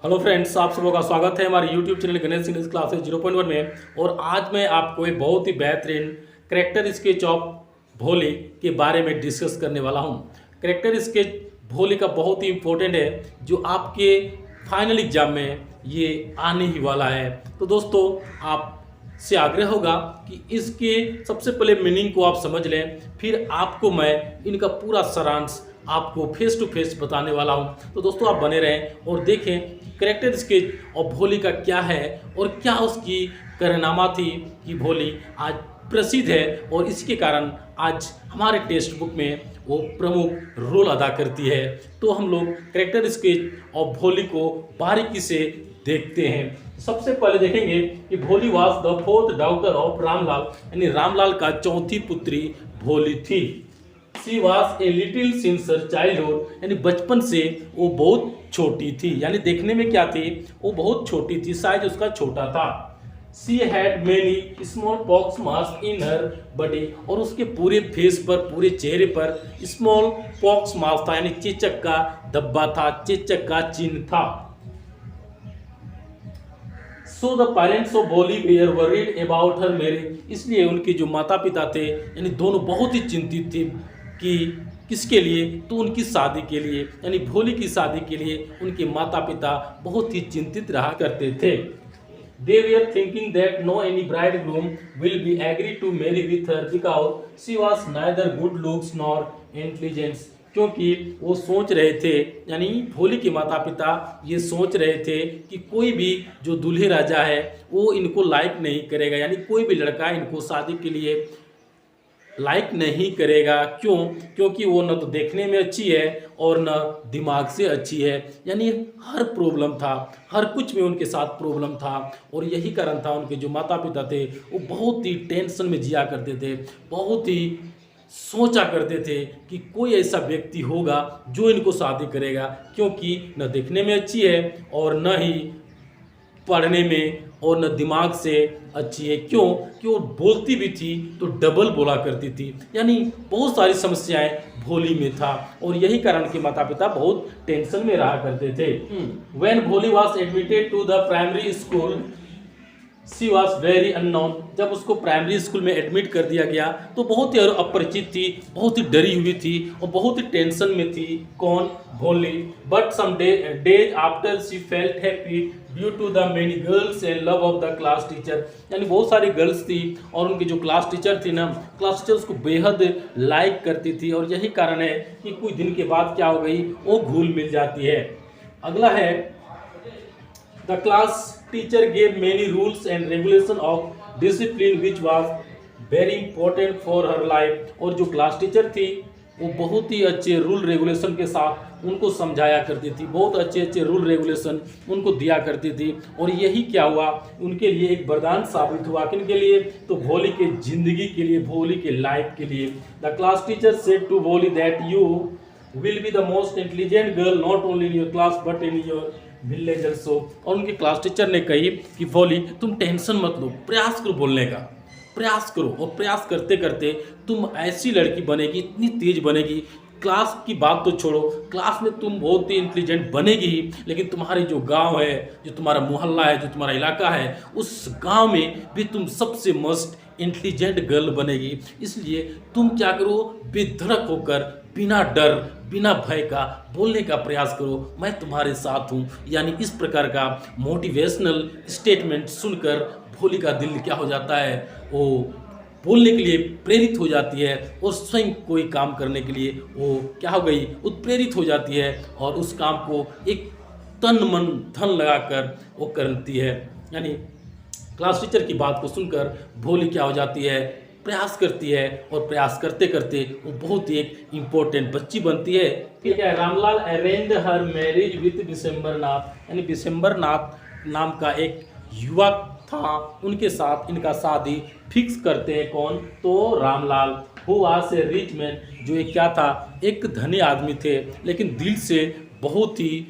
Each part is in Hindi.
हेलो फ्रेंड्स, आप सबों का स्वागत है हमारे YouTube channel Ganesh English classes 0.1 में। और आज मैं आपको एक बहुत ही बेहतरीन करेक्टर स्केच ऑफ भोली के बारे में डिस्कस करने वाला हूं। करेक्टर स्केच भोली का बहुत ही इम्पोर्टेंट है, जो आपके फाइनल एग्जाम में ये आने ही वाला है। तो दोस्तों, आप से आग्रह होगा कि इसके सबसे पहले मीनिंग को आप समझ लें, फिर आपको मैं इनका पूरा सारांश आपको फेस टू फेस बताने वाला हूं। तो दोस्तों, आप बने रहें और देखें करेक्टर स्केच और भोली का क्या है और क्या उसकी कारनामा थी कि भोली आज प्रसिद्ध है और इसके कारण आज हमारे टेक्स्ट बुक में वो प्रमुख रोल अदा करती है। तो हम लोग करेक्टर स्केच और भोली को बारीकी से देखते हैं। सबसे पहले देखेंगे कि Bholi was the fourth daughter of Ramlal, यानी रामलाल का चौथी पुत्री भोली थी। She was a little sincere childhood, यानी बचपन से वो बहुत छोटी थी, यानी देखने में क्या थी, वो बहुत छोटी थी, साइज उसका छोटा था। She had many small pox marks in her body, और उसके पूरे फेस पर, पूरे चेहरे पर स्मॉल पॉक्स मार्क्स था, यानी चेचक का धब्बा था, चेचक का चिन्ह था। So the parents of Bholi were worried about her marriage, इसलिए उनके जो माता पिता थे, यानी दोनों बहुत ही चिंतित थे कि किसके लिए, तो उनकी शादी के लिए, यानी भोली की शादी के लिए उनके माता पिता बहुत ही चिंतित रहा करते थे। They were thinking that no any bridegroom will be agree to marry with her because she was neither good looks nor intelligence, क्योंकि वो सोच रहे थे, यानी भोली के माता पिता ये सोच रहे थे कि कोई भी जो दूल्हे राजा है वो इनको लाइक नहीं करेगा, यानी कोई भी लड़का इनको शादी के लिए लाइक नहीं करेगा। क्यों? क्योंकि वो न तो देखने में अच्छी है और न दिमाग से अच्छी है, यानी हर प्रॉब्लम था, हर कुछ में उनके साथ प्रॉब्लम था। और यही कारण था उनके जो माता पिता थे वो बहुत ही टेंशन में जिया करते थे, बहुत ही सोचा करते थे कि कोई ऐसा व्यक्ति होगा जो इनको शादी करेगा, क्योंकि न देखने में अच्छी है और न ही पढ़ने में और न दिमाग से अच्छी है। क्यों? कि वो बोलती भी थी तो डबल बोला करती थी, यानी बहुत सारी समस्याएं भोली में था, और यही कारण के माता पिता बहुत टेंशन में रहा करते थे। When Bholi was admitted to the primary school she was very unknown, जब उसको प्राइमरी स्कूल में एडमिट कर दिया गया तो बहुत ही अपरिचित थी, बहुत ही डरी हुई थी और बहुत ही टेंशन में थी। कौन? Bholi. But some days after she felt happy due to the many girls and love of the class teacher, यानी बहुत सारी गर्ल्स थी और उनकी जो क्लास टीचर थी ना, क्लास टीचर उसको बेहद लाइक करती थी, और यही कारण है कि कुछ दिन के बाद क्या हो गई, वो घुल मिल जाती है। अगला है The class teacher gave many rules and regulation of discipline which was very important for her life, और जो क्लास टीचर थी वो बहुत ही अच्छे रूल रेगुलेशन के साथ उनको समझाया करती थी, बहुत अच्छे अच्छे रूल रेगुलेशन उनको दिया करती थी। और यही क्या हुआ, उनके लिए एक वरदान साबित हुआ। किन के लिए? तो भोली के जिंदगी के लिए, भोली के लाइफ के लिए। The class teacher said to Bholi that you will be the most intelligent girl not only in your class but in your village also, और उनके क्लास टीचर ने कही कि भोली तुम टेंशन मत लो, प्रयास करो बोलने का, प्रयास करो, और प्रयास करते करते तुम ऐसी लड़की बनेगी, इतनी तेज बनेगी, क्लास की बात तो छोड़ो, क्लास में तुम बहुत ही इंटेलिजेंट बनेगी ही, लेकिन तुम्हारी जो गांव है, जो तुम्हारा मोहल्ला है, जो तुम्हारा इलाका है, उस गांव में भी तुम सबसे मस्ट इंटेलिजेंट गर्ल बनेगी। इसलिए तुम क्या करो, बेधड़क होकर, बिना डर, बिना भय का बोलने का प्रयास करो, मैं तुम्हारे साथ हूँ। यानी इस प्रकार का मोटिवेशनल स्टेटमेंट सुनकर भोली का दिल क्या हो जाता है, वो बोलने के लिए प्रेरित हो जाती है, और स्वयं कोई काम करने के लिए वो क्या हो गई, उत्प्रेरित हो जाती है, और उस काम को एक तन मन धन लगाकर वो करती है। यानी क्लास टीचर की बात को सुनकर भोली क्या हो जाती है, प्रयास करती है, और प्रयास करते करते वो बहुत ही एक इम्पोर्टेंट बच्ची बनती है। ठीक है। Ramlal arranged her marriage with Bishambar Nath, यानी बिशंबर नाथ नाम का एक युवक था, उनके साथ इनका शादी फिक्स करते हैं। कौन? तो Ramlal. Who was a rich man, जो एक क्या था, एक धनी आदमी थे, लेकिन दिल से बहुत ही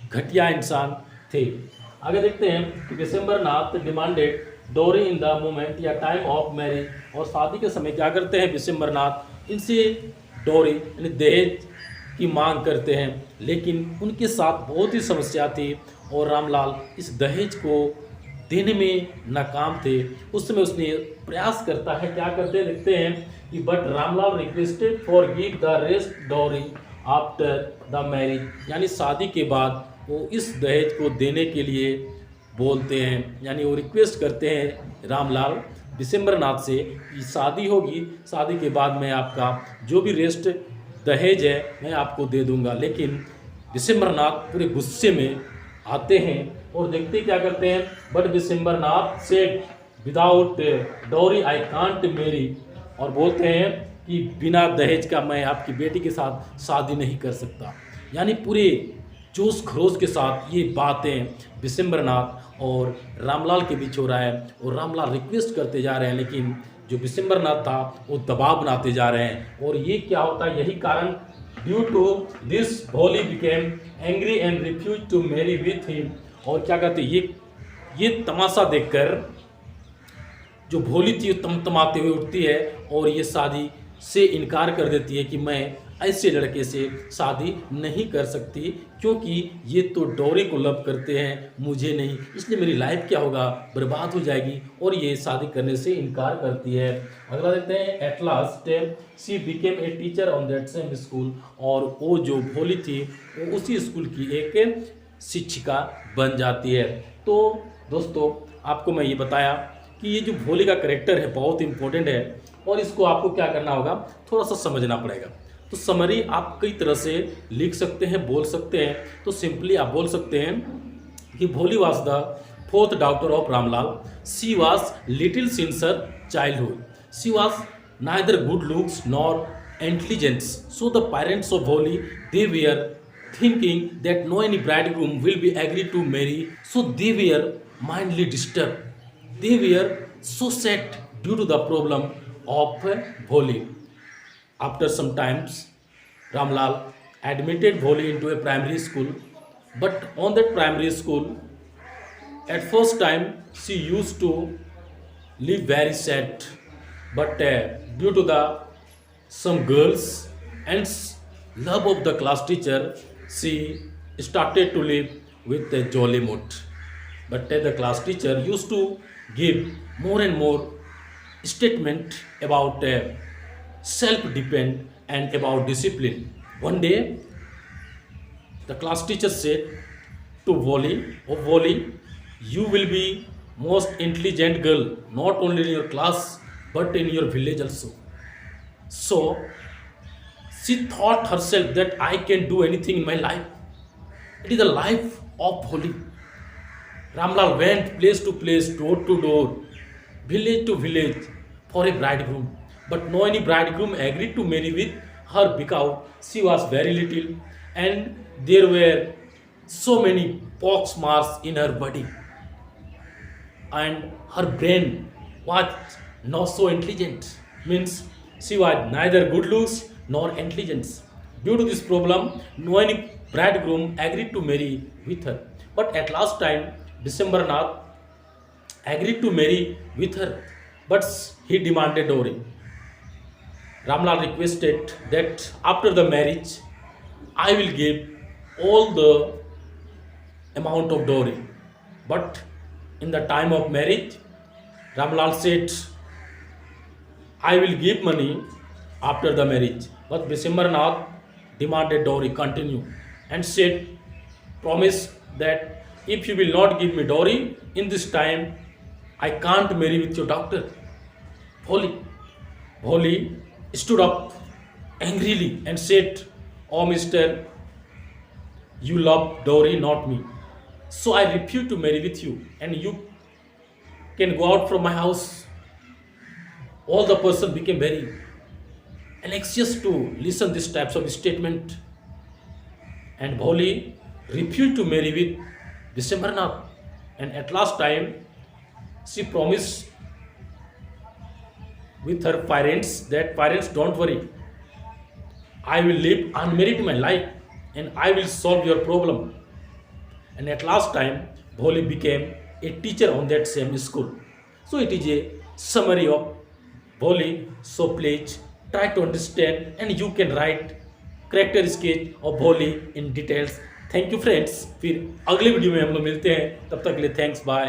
घटिया इंसान थे। आगे देखते हैं कि दिसंबर नाथ डिमांडेड डोरी इन द मोमेंट या टाइम ऑफ मैरिज, और शादी के समय क्या करते हैं दिसंबर नाथ, इनसे डोरी यानी दहेज की मांग करते हैं, लेकिन उनके साथ बहुत ही समस्या थी और रामलाल इस दहेज को देने में नाकाम थे। उस समय उसने प्रयास करता है, क्या करते देखते हैं कि but Ramlal requested for give the rest dowry after the marriage, यानी शादी के बाद वो इस दहेज को देने के लिए बोलते हैं, यानी वो रिक्वेस्ट करते हैं रामलाल विशंबरनाथ से कि शादी होगी, शादी के बाद मैं आपका जो भी रेस्ट दहेज है मैं आपको दे दूंगा। लेकिन विशंबरनाथ पूरे गुस्से में आते हैं और देखते क्या करते हैं, but Bishambarnath said without dowry I can't marry, और बोलते हैं कि बिना दहेज का मैं आपकी बेटी के साथ शादी नहीं कर सकता। यानी पूरे जोश खरोश के साथ ये बातें विशंबरनाथ और रामलाल के बीच हो रहा है और रामलाल रिक्वेस्ट करते जा रहे हैं, लेकिन जो विशंबरनाथ था वो दबाव बनाते जा रहे हैं। और ये क्या होता है, यही कारण due to this Bholi became angry and refuse to marry with him. और क्या कहते ये तमाशा देखकर जो भोली थी तमतमाते हुए उठती है और ये शादी से इनकार कर देती है कि मैं ऐसे लड़के से शादी नहीं कर सकती, क्योंकि ये तो डॉरी को लव करते हैं, मुझे नहीं, इसलिए मेरी लाइफ क्या होगा, बर्बाद हो जाएगी, और ये शादी करने से इनकार करती है। अगला देखते हैं, at last she became a teacher on that same school, और वो जो भोली थी वो उसी स्कूल की एक शिक्षिका बन जाती है। तो दोस्तों आपको मैं ये बताया कि ये जो भोली का करेक्टर है बहुत इंपॉर्टेंट है और इसको आपको क्या करना होगा, थोड़ा सा समझना पड़ेगा। तो समरी आप कई तरह से लिख सकते हैं, बोल सकते हैं। तो सिंपली आप बोल सकते हैं कि Bholi was the fourth daughter of Ramlal, she was little sincere childhood, she was neither good looks nor intelligence, so the parents of Bholi they were thinking that no any bridegroom will be agree to marry, so they were mindly disturbed. They were so sad due to the problem of Bholi. After some times, Ramlal admitted Bholi into a primary school, but on that primary school, at first time she used to live very sad, but due to the some girls and love of the class teacher, she started to live with a jolly mood. But the class teacher used to give more and more statement about self-depend and about discipline. One day, the class teacher said to Wally, "Oh Wally, you will be most intelligent girl, not only in your class but in your village also." So she thought herself that I can do anything in my life. It is the life of Bholi. Ramlal went place to place, door to door, village to village for a bridegroom. But no any bridegroom agreed to marry with her because she was very little and there were so many pox marks in her body. And her brain was not so intelligent. Means she was neither good looks nor intelligence. Due to this problem, no any bridegroom agreed to marry with her. But at last time, Decembernath agreed to marry with her, but he demanded dowry. Ramlal requested that after the marriage, I will give all the amount of dowry. But in the time of marriage, Ramlal said, I will give money after the marriage. But Decembernath demanded dowry continue and said, promise that if you will not give me dowry in this time, I can't marry with your daughter. Bholi stood up angrily and said, oh mister, you love dowry, not me. So I refuse to marry with you and you can go out from my house. All the person became very anxious to listen these types of statement. And Bholi refused to marry with Decembernath. And at last time, she promised with her parents that parents, don't worry, I will live unmarried in my life and I will solve your problem. And at last time, Bholi became a teacher on that same school. So it is a summary of Bholi. So please try to understand and you can write character sketch of Bholi in details. Thank you friends, फिर अगले वीडियो में हम लोग मिलते हैं, तब तक के लिए थैंक्स, बाय।